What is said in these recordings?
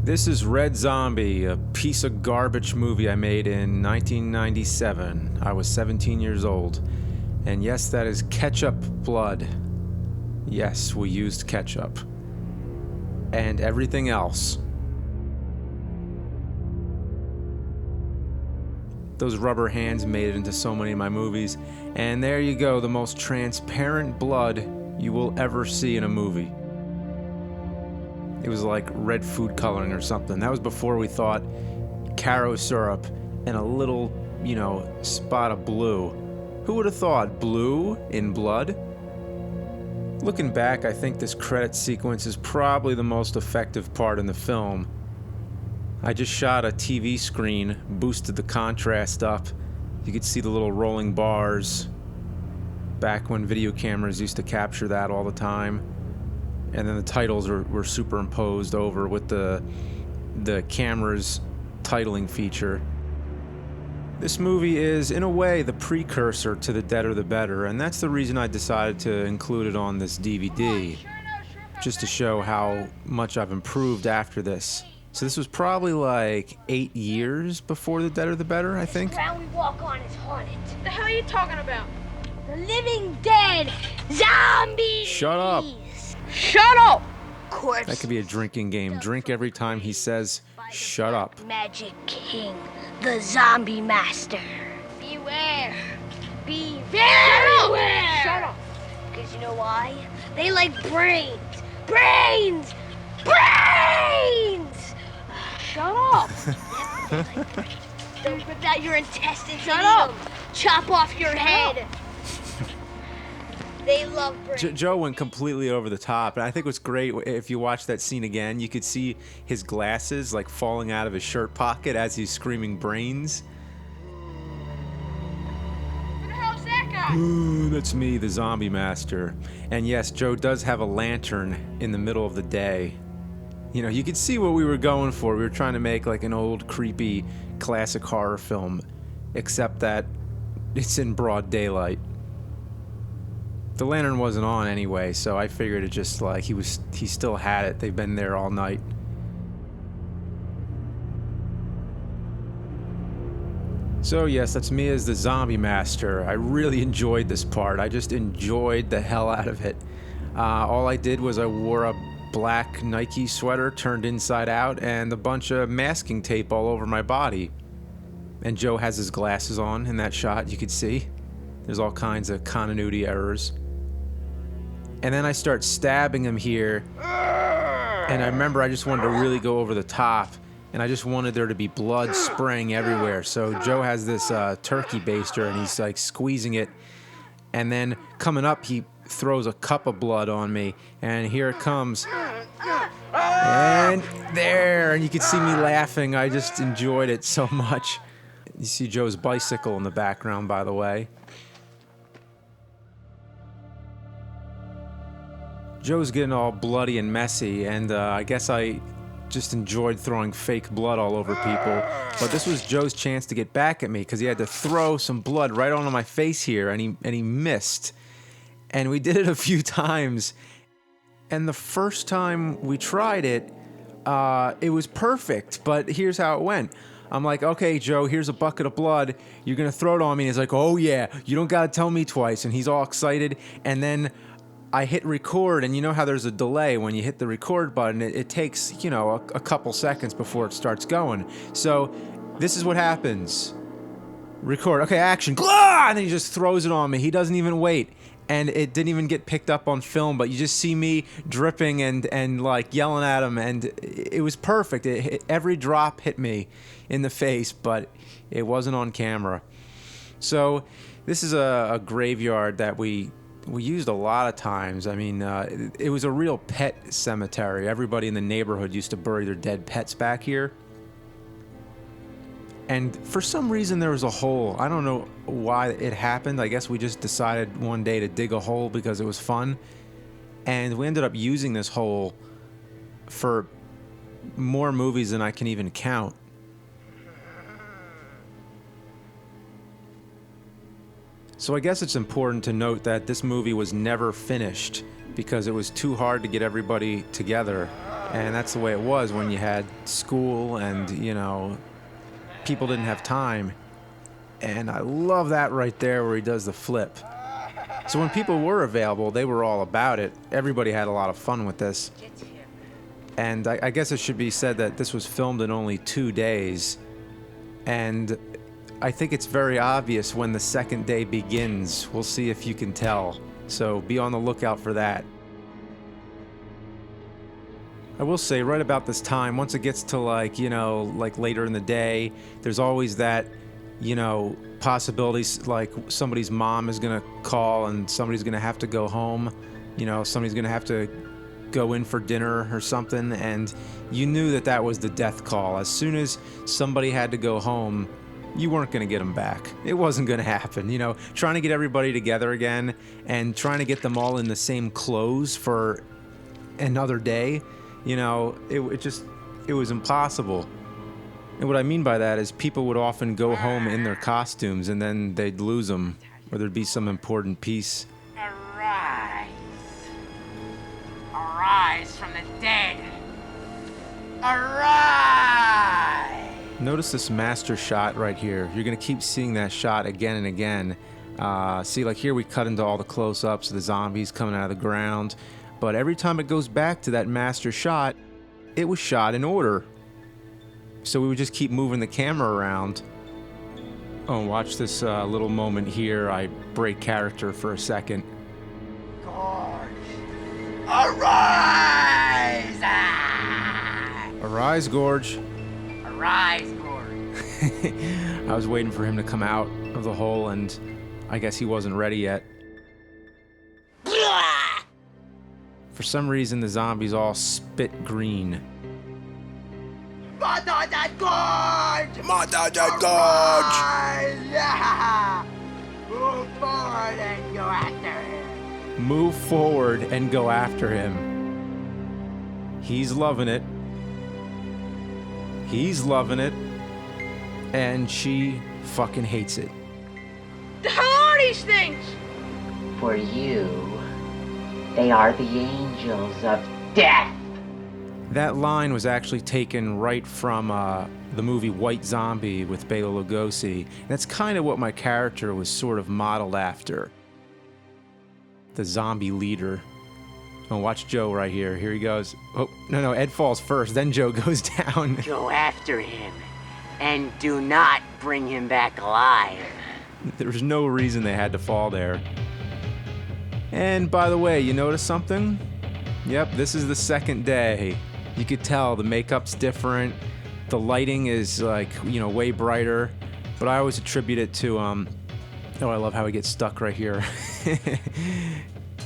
This is Red Zombie, a piece of garbage movie I made in 1997. I was 17 years old. And yes, that is ketchup blood. Yes, we used ketchup. And everything else. Those rubber hands made it into so many of my movies. And there you go, the most transparent blood you will ever see in a movie. It was like red food coloring or something. That was before we thought Caro syrup and a little, spot of blue. Who would have thought blue in blood? Looking back, I think this credit sequence is probably the most effective part in the film. I just shot a TV screen, boosted the contrast up. You could see the little rolling bars. Back when video cameras used to capture that all the time. And then the titles were superimposed over with the camera's titling feature. This movie is, in a way, the precursor to The Deader the Better, and that's the reason I decided to include it on this DVD, just to show how much I've improved after this. So this was probably like 8 years before The Deader the Better, I think. The ground we walk on is haunted. The hell are you talking about? The living dead zombies! Shut up! Shut up! Corpse. That could be a drinking game. Drink every time he says, shut up. Magic King, the zombie master. Beware. Be very aware. Shut up! Because you know why? They like brains. Brains! Brains! Shut up! They'll rip out your intestines Shut and up. eat 'em. Chop off your head. They love brains. Joe went completely over the top, and I think what's great, if you watch that scene again, you could see his glasses like falling out of his shirt pocket as he's screaming brains. Who the hell's that guy? Ooh, that's me, the zombie master. And yes, Joe does have a lantern in the middle of the day. You could see what we were going for. We were trying to make like an old, creepy, classic horror film, except that it's in broad daylight. The lantern wasn't on anyway, so I figured it just like he still had it. They've been there all night. So yes, that's me as the zombie master. I really enjoyed this part. I just enjoyed the hell out of it. All I did was I wore a black Nike sweater turned inside out and a bunch of masking tape all over my body. And Joe has his glasses on in that shot, you could see. There's all kinds of continuity errors. And then I start stabbing him here. And I remember I just wanted to really go over the top. And I just wanted there to be blood spraying everywhere. So Joe has this turkey baster and he's like squeezing it. And then coming up, he throws a cup of blood on me. And here it comes. And there. And you could see me laughing. I just enjoyed it so much. You see Joe's bicycle in the background, by the way. Joe's getting all bloody and messy, and I guess I just enjoyed throwing fake blood all over people. But this was Joe's chance to get back at me because he had to throw some blood right onto my face here, and he missed. And we did it a few times. And the first time we tried it, it was perfect. But here's how it went. I'm like, okay, Joe, here's a bucket of blood. You're going to throw it on me. And he's like, oh, yeah, you don't got to tell me twice. And he's all excited. And then I hit record, and you know how there's a delay when you hit the record button. It takes, a couple seconds before it starts going. So this is what happens. Record. Okay, action. Blah! And then he just throws it on me. He doesn't even wait. And it didn't even get picked up on film, but you just see me dripping and like yelling at him, and it was perfect. Every drop hit me in the face, but it wasn't on camera. So this is a graveyard that we used a lot of times. I mean, it was a real pet cemetery. Everybody in the neighborhood used to bury their dead pets back here. And for some reason there was a hole. I don't know why it happened. I guess we just decided one day to dig a hole because it was fun. And we ended up using this hole for more movies than I can even count. So I guess it's important to note that this movie was never finished because it was too hard to get everybody together. And that's the way it was when you had school and, people didn't have time. And I love that right there where he does the flip. So when people were available, they were all about it. Everybody had a lot of fun with this. And I guess it should be said that this was filmed in only 2 days. And I think it's very obvious when the second day begins. We'll see if you can tell. So be on the lookout for that. I will say right about this time, once it gets to like later in the day, there's always that, possibilities like somebody's mom is going to call and somebody's going to have to go home. Somebody's going to have to go in for dinner or something, and you knew that was the death call. As soon as somebody had to go home, you weren't going to get them back. It wasn't going to happen. Trying to get everybody together again and trying to get them all in the same clothes for another day, it was impossible. And what I mean by that is people would often go home in their costumes and then they'd lose them, or there'd be some important piece. Arise from the dead. Arise! Notice this master shot right here. You're going to keep seeing that shot again and again. See, like here we cut into all the close-ups of the zombies coming out of the ground. But every time it goes back to that master shot, it was shot in order. So we would just keep moving the camera around. Oh, watch this little moment here. I break character for a second. Arise! Arise, Gorge. Arise, Gorge. I was waiting for him to come out of the hole, and I guess he wasn't ready yet. For some reason, the zombies all spit green. Mother that Gorge! Mother that Gorge! Yeah! Move forward and go after him. Move forward and go after him. He's loving it. He's loving it. And she fucking hates it. The hell are these things? For you, they are the angels of death. That line was actually taken right from the movie White Zombie with Bela Lugosi. And that's kind of what my character was sort of modeled after. The zombie leader. Oh, watch Joe right here. Here he goes. Oh, no, Ed falls first, then Joe goes down. Go after him, and do not bring him back alive. There was no reason they had to fall there. And by the way, you notice something? Yep, this is the second day. You could tell the makeup's different. The lighting is like, way brighter. But I always attribute it to, oh, I love how he gets stuck right here.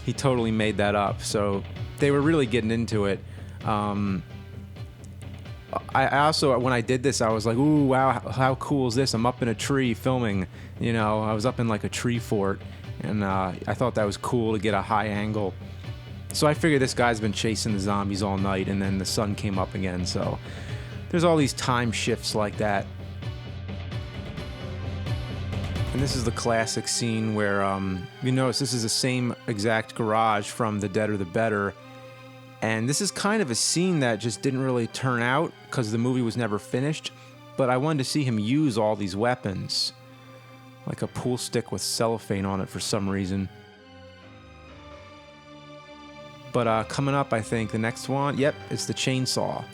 He totally made that up. So they were really getting into it. I also, when I did this, I was like, ooh, wow, how cool is this? I'm up in a tree filming. I was up in like a tree fort. And I thought that was cool to get a high angle. So I figured this guy's been chasing the zombies all night, and then the sun came up again. So there's all these time shifts like that. And this is the classic scene where, you notice this is the same exact garage from The Deader the Better. And this is kind of a scene that just didn't really turn out because the movie was never finished. But I wanted to see him use all these weapons. Like a pool stick with cellophane on it for some reason. But coming up, I think, the next one, yep, it's the chainsaw.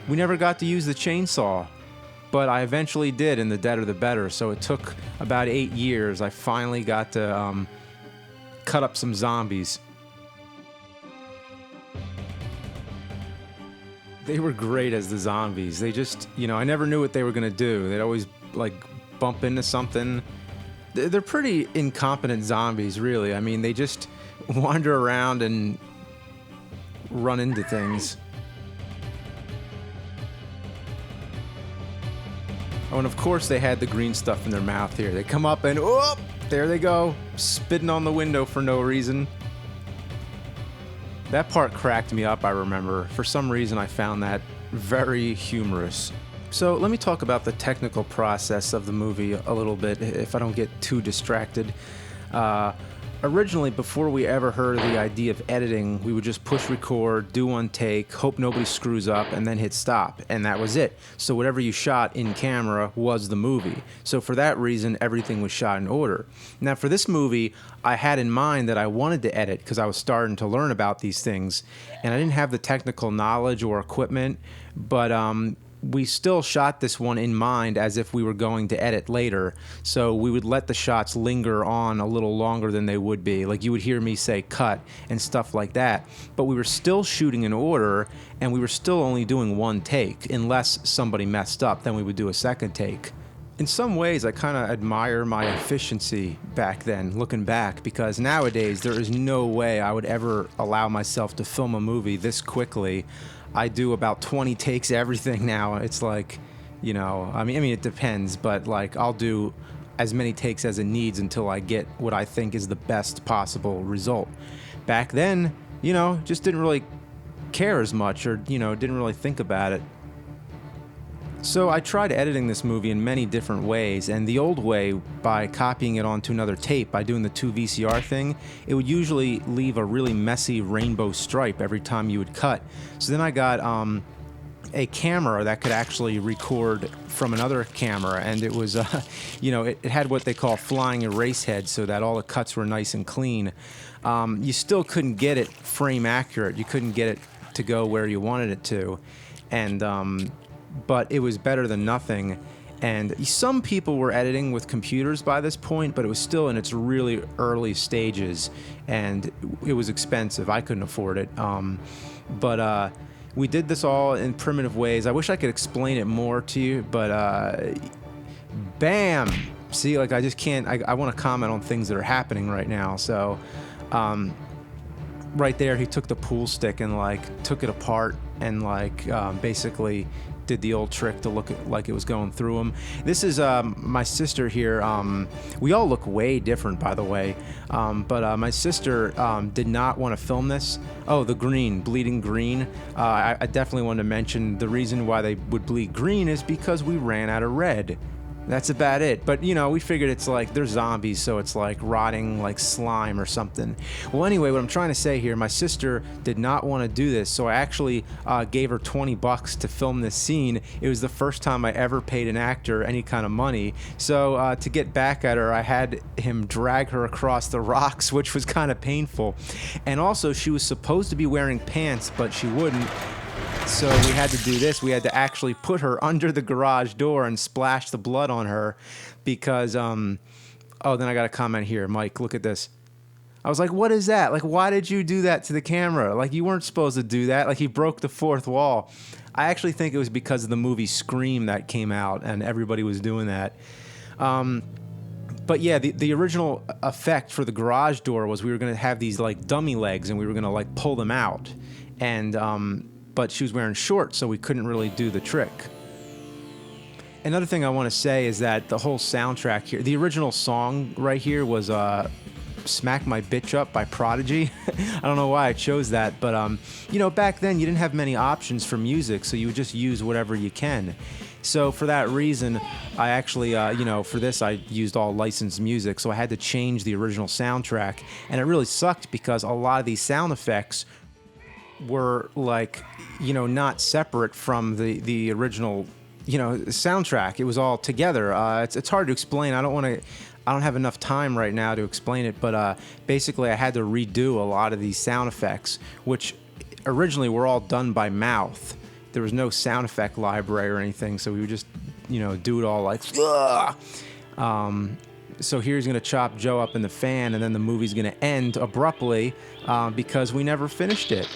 We never got to use the chainsaw. But I eventually did in The Deader the Better, so it took about 8 years. I finally got to cut up some zombies. They were great as the zombies. They just, I never knew what they were going to do. They'd always, bump into something. They're pretty incompetent zombies, really. I mean, they just wander around and run into things. Oh, and of course they had the green stuff in their mouth here. They come up and, oh, there they go, spitting on the window for no reason. That part cracked me up, I remember. For some reason, I found that very humorous. So let me talk about the technical process of the movie a little bit, if I don't get too distracted. Originally, before we ever heard of the idea of editing, we would just push record, do one take, hope nobody screws up, and then hit stop, and that was it. So whatever you shot in camera was the movie. So for that reason, everything was shot in order. Now for this movie, I had in mind that I wanted to edit because I was starting to learn about these things, and I didn't have the technical knowledge or equipment, but we still shot this one in mind as if we were going to edit later. So we would let the shots linger on a little longer than they would be. Like you would hear me say cut and stuff like that. But we were still shooting in order, and we were still only doing one take. Unless somebody messed up, then we would do a second take. In some ways, I kind of admire my efficiency back then, looking back, because nowadays there is no way I would ever allow myself to film a movie this quickly. I do about 20 takes everything now. It's like, you know, I mean, it depends, but like I'll do as many takes as it needs until I get what I think is the best possible result. Back then, you know, just didn't really care as much, or, you know, didn't really think about it. So I tried editing this movie in many different ways, and the old way, by copying it onto another tape, by doing the 2 VCR thing, it would usually leave a really messy rainbow stripe every time you would cut. So then I got a camera that could actually record from another camera, and it was, you know, it had what they call flying erase head, so that all the cuts were nice and clean. You still couldn't get it frame accurate. You couldn't get it to go where you wanted it to, and but it was better than nothing. And some people were editing with computers by this point, but it was still in its really early stages, and it was expensive. I couldn't afford it. But we did this all in primitive ways. I wish I could explain it more to you, but bam! See, like I just can't. I want to comment on things that are happening right now. So right there, he took the pool stick and like took it apart and like basically did the old trick to look like it was going through them. This is my sister here. We all look way different, by the way, but my sister did not want to film this. Oh, the green, bleeding green. I definitely wanted to mention the reason why they would bleed green is because we ran out of red. That's about it. But, you know, we figured it's like they're zombies, so it's like rotting like slime or something. Well, anyway, what I'm trying to say here, my sister did not want to do this, so I actually gave her $20 to film this scene. It was the first time I ever paid an actor any kind of money. So to get back at her, I had him drag her across the rocks, which was kind of painful. And also, she was supposed to be wearing pants, but she wouldn't. So we had to do this. We had to actually put her under the garage door and splash the blood on her because, oh, then I got a comment here. Mike, look at this. I was like, what is that? Like, why did you do that to the camera? Like, you weren't supposed to do that. Like, he broke the fourth wall. I actually think it was because of the movie Scream that came out and everybody was doing that. But yeah, the original effect for the garage door was we were going to have these like dummy legs and we were going to like pull them out. And, but she was wearing shorts, so we couldn't really do the trick. Another thing I want to say is that the whole soundtrack here, the original song right here was Smack My Bitch Up by Prodigy. I don't know why I chose that, but you know, back then you didn't have many options for music, so you would just use whatever you can. So for that reason, I actually, you know, for this I used all licensed music, so I had to change the original soundtrack, and it really sucked because a lot of these sound effects were like, you know, not separate from the original, you know, soundtrack. It was all together. It's hard to explain. I don't have enough time right now to explain it, but basically I had to redo a lot of these sound effects, which originally were all done by mouth. There was no sound effect library or anything, so we would just, you know, do it all like, so here he's going to chop Joe up in the fan, and then the movie's going to end abruptly because we never finished it.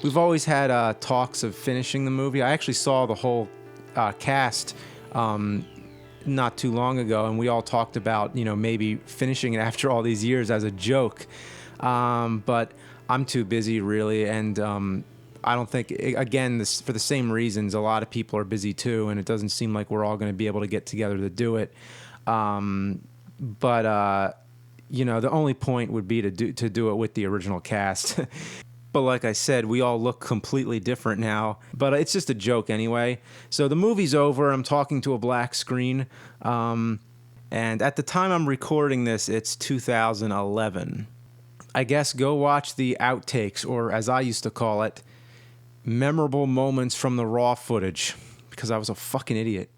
We've always had talks of finishing the movie. I actually saw the whole cast not too long ago, and we all talked about, you know, maybe finishing it after all these years as a joke. But I'm too busy, really, and I don't think, again, this, for the same reasons, a lot of people are busy too, and it doesn't seem like we're all going to be able to get together to do it. But you know, the only point would be to do it with the original cast. But like I said, we all look completely different now. But it's just a joke anyway. So the movie's over. I'm talking to a black screen. And at the time I'm recording this, it's 2011. I guess go watch the outtakes, or as I used to call it, memorable moments from the raw footage, because I was a fucking idiot.